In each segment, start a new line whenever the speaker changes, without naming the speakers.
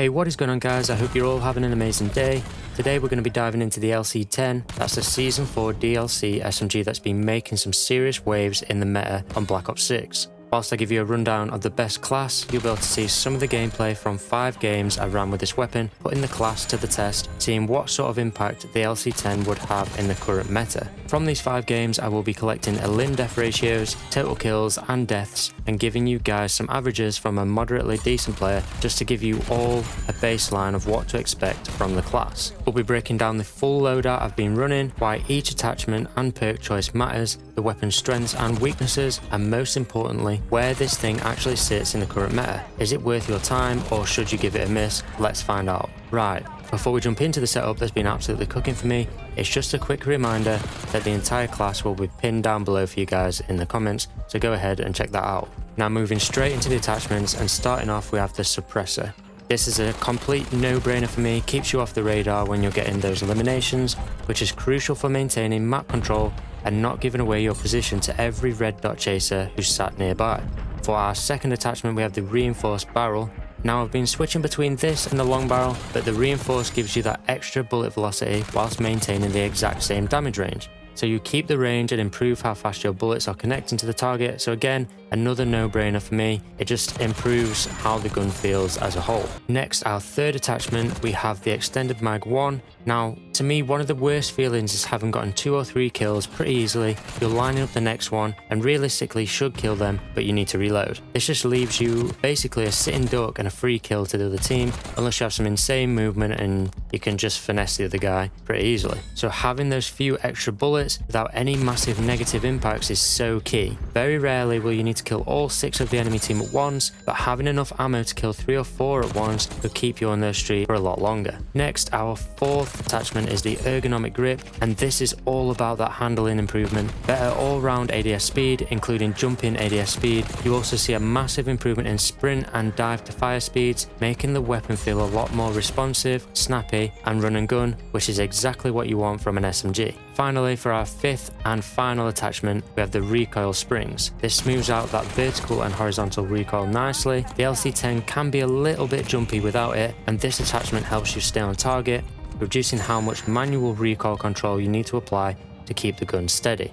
Hey, what is going on guys? I hope you're all having an amazing day. Today we're going to be diving into the LC10. That's the Season 4 DLC SMG that's been making some serious waves in the meta on Black Ops 6. Whilst I give you a rundown of the best class, you'll be able to see some of the gameplay from 5 games I ran with this weapon, putting the class to the test, seeing what sort of impact the LC10 would have in the current meta. From these 5 games, I will be collecting limb death ratios, total kills and deaths, and giving you guys some averages from a moderately decent player just to give you all a baseline of what to expect from the class. We'll be breaking down the full loadout I've been running, why each attachment and perk choice matters, the weapon's strengths and weaknesses, and most importantly, where this thing actually sits in the current meta. Is it worth your time or should you give it a miss? Let's find out. Right, before we jump into the setup that's been absolutely cooking for me, it's just a quick reminder that the entire class will be pinned down below for you guys in the comments, so go ahead and check that out. Now moving straight into the attachments, and starting off we have the Suppressor. This is a complete no-brainer for me, keeps you off the radar when you're getting those eliminations, which is crucial for maintaining map control and not giving away your position to every red dot chaser who's sat nearby. For our second attachment we have the Reinforced Barrel. Now I've been switching between this and the long barrel, but the Reinforced gives you that extra bullet velocity whilst maintaining the exact same damage range. So you keep the range and improve how fast your bullets are connecting to the target, so again, another no-brainer for me. It just improves how the gun feels as a whole. Next, our third attachment, we have the Extended Mag 1. Now, to me, one of the worst feelings is having gotten 2 or 3 kills pretty easily. You're lining up the next one and realistically should kill them, but you need to reload. This just leaves you basically a sitting duck and a free kill to the other team, unless you have some insane movement and you can just finesse the other guy pretty easily. So having those few extra bullets without any massive negative impacts is so key. Very rarely will you need to kill all 6 of the enemy team at once, but having enough ammo to kill 3 or 4 at once will keep you on their street for a lot longer. Next, our fourth attachment is the Ergonomic Grip, and this is all about that handling improvement. Better all-round ADS speed, including jumping ADS speed. You also see a massive improvement in sprint and dive to fire speeds, making the weapon feel a lot more responsive, snappy, and run and gun, which is exactly what you want from an SMG. Finally, for our 5th and final attachment, we have the Recoil Springs. This smooths out that vertical and horizontal recoil nicely. The LC10 can be a little bit jumpy without it, and this attachment helps you stay on target, reducing how much manual recoil control you need to apply to keep the gun steady.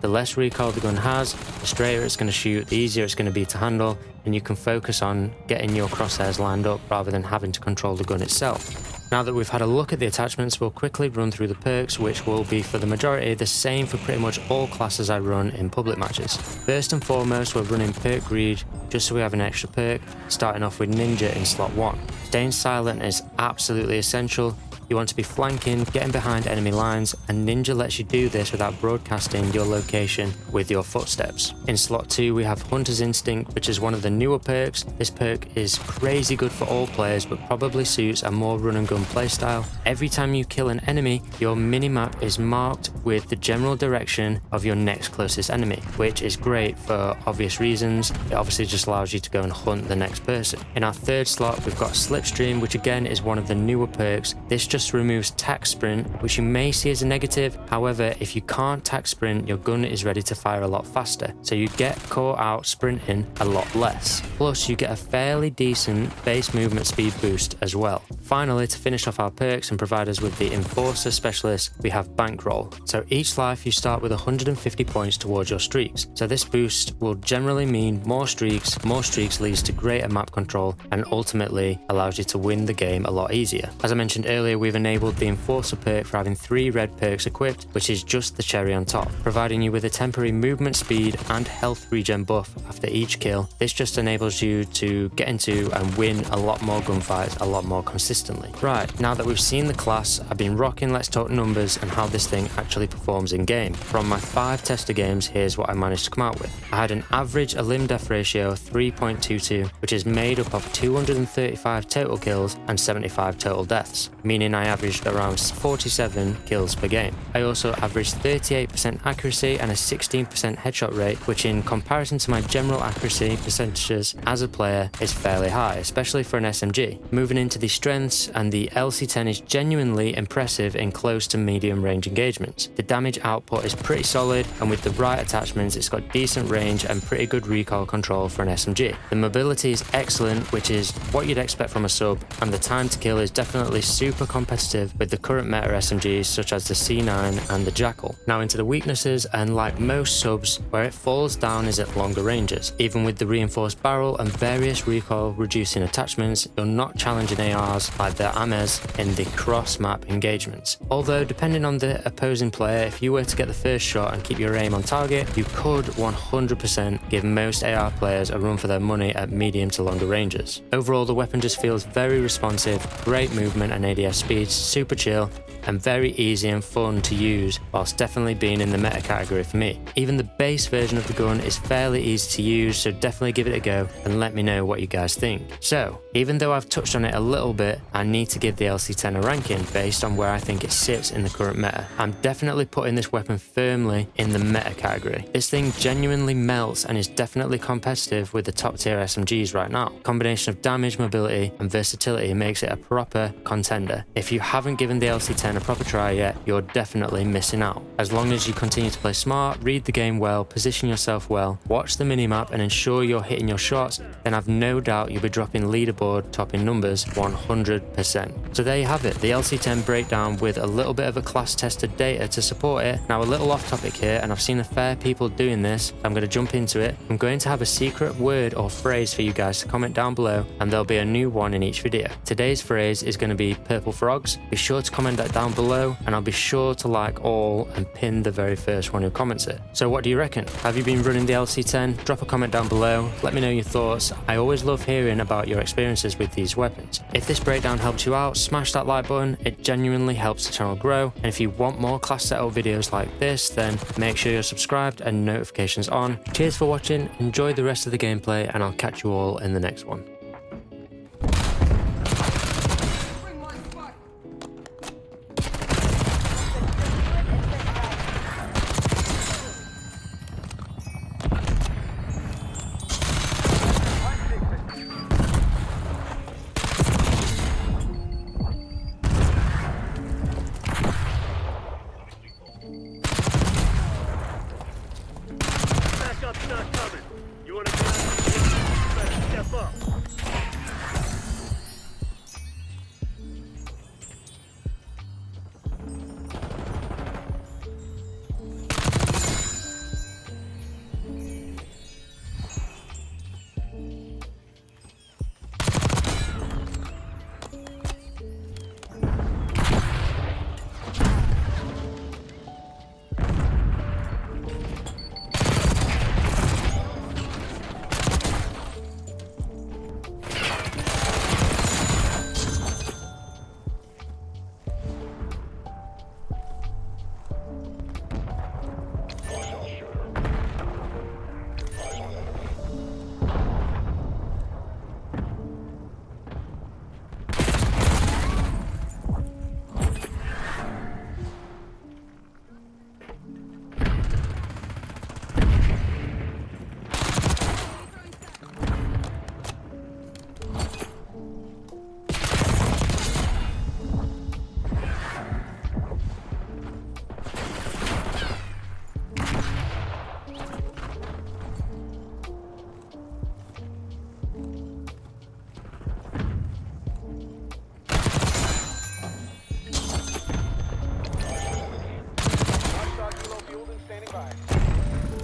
The less recoil the gun has, the straighter it's going to shoot, the easier it's going to be to handle, and you can focus on getting your crosshairs lined up rather than having to control the gun itself. Now that we've had a look at the attachments, we'll quickly run through the perks, which will be for the majority the same for pretty much all classes I run in public matches. First and foremost, we're running Perk Greed, just so we have an extra perk, starting off with Ninja in slot 1. Staying silent is absolutely essential. You want to be flanking, getting behind enemy lines, and Ninja lets you do this without broadcasting your location with your footsteps. In slot 2 we have Hunter's Instinct, which is one of the newer perks. This perk is crazy good for all players, but probably suits a more run and gun playstyle. Every time you kill an enemy, your minimap is marked with the general direction of your next closest enemy, which is great for obvious reasons. It obviously just allows you to go and hunt the next person. In our third slot we've got Slipstream, which again is one of the newer perks. This just removes tack sprint, which you may see as a negative. However, if you can't tack sprint, your gun is ready to fire a lot faster, so you get caught out sprinting a lot less. Plus, you get a fairly decent base movement speed boost as well. Finally, to finish off our perks and provide us with the Enforcer Specialist, we have Bankroll. So each life you start with 150 points towards your streaks. So this boost will generally mean more streaks. More streaks leads to greater map control and ultimately allows you to win the game a lot easier. As I mentioned earlier, we've enabled the Enforcer perk for having 3 red perks equipped, which is just the cherry on top, providing you with a temporary movement speed and health regen buff after each kill. This just enables you to get into and win a lot more gunfights a lot more consistently. Right, now that we've seen the class I've been rocking, let's talk numbers and how this thing actually performs in game. From my 5 tester games, here's what I managed to come out with. I had an average limb death ratio of 3.22, which is made up of 235 total kills and 75 total deaths, meaning I averaged around 47 kills per game. I also averaged 38% accuracy and a 16% headshot rate, which in comparison to my general accuracy percentages as a player is fairly high, especially for an SMG. Moving into the strengths, and the LC10 is genuinely impressive in close to medium range engagements. The damage output is pretty solid, and with the right attachments it's got decent range and pretty good recoil control for an SMG. The mobility is excellent, which is what you'd expect from a sub, and the time to kill is definitely super competitive with the current meta SMGs such as the C9 and the Jackal. Now into the weaknesses, and like most subs, where it falls down is at longer ranges. Even with the reinforced barrel and various recoil reducing attachments, you're not challenging ARs like the AMES in the cross-map engagements. Although depending on the opposing player, if you were to get the first shot and keep your aim on target, you could 100% give most AR players a run for their money at medium to longer ranges. Overall, the weapon just feels very responsive, great movement and ADS speed, super chill, and very easy and fun to use, whilst definitely being in the meta category for me. Even the base version of the gun is fairly easy to use, so definitely give it a go and let me know what you guys think. So, even though I've touched on it a little bit, I need to give the LC10 a ranking based on where I think it sits in the current meta. I'm definitely putting this weapon firmly in the meta category. This thing genuinely melts and is definitely competitive with the top tier SMGs right now. Combination of damage, mobility and versatility makes it a proper contender. If you haven't given the LC10 a proper try yet, you're definitely missing out. As long as you continue to play smart, read the game well, position yourself well, watch the minimap and ensure you're hitting your shots, then I've no doubt you'll be dropping leaderboard topping numbers 100%. So there you have it, the LC10 breakdown with a little bit of a class tested data to support it. Now a little off topic here, and I've seen a fair people doing this, I'm going to jump into it. I'm going to have a secret word or phrase for you guys to comment down below, and there'll be a new one in each video. Today's phrase is going to be purple frogs. Be sure to comment that down below, and I'll be sure to like all and pin the very first one who comments it. So what do you reckon? Have you been running the LC10? Drop a comment down below, let me know your thoughts. I always love hearing about your experiences with these weapons. If this breakdown helped you out, smash that like button, it genuinely helps the channel grow. And if you want more class setup videos like this, then make sure you're subscribed and notifications on. Cheers for watching, enjoy the rest of the gameplay, and I'll catch you all in the next one.
Backup's not coming.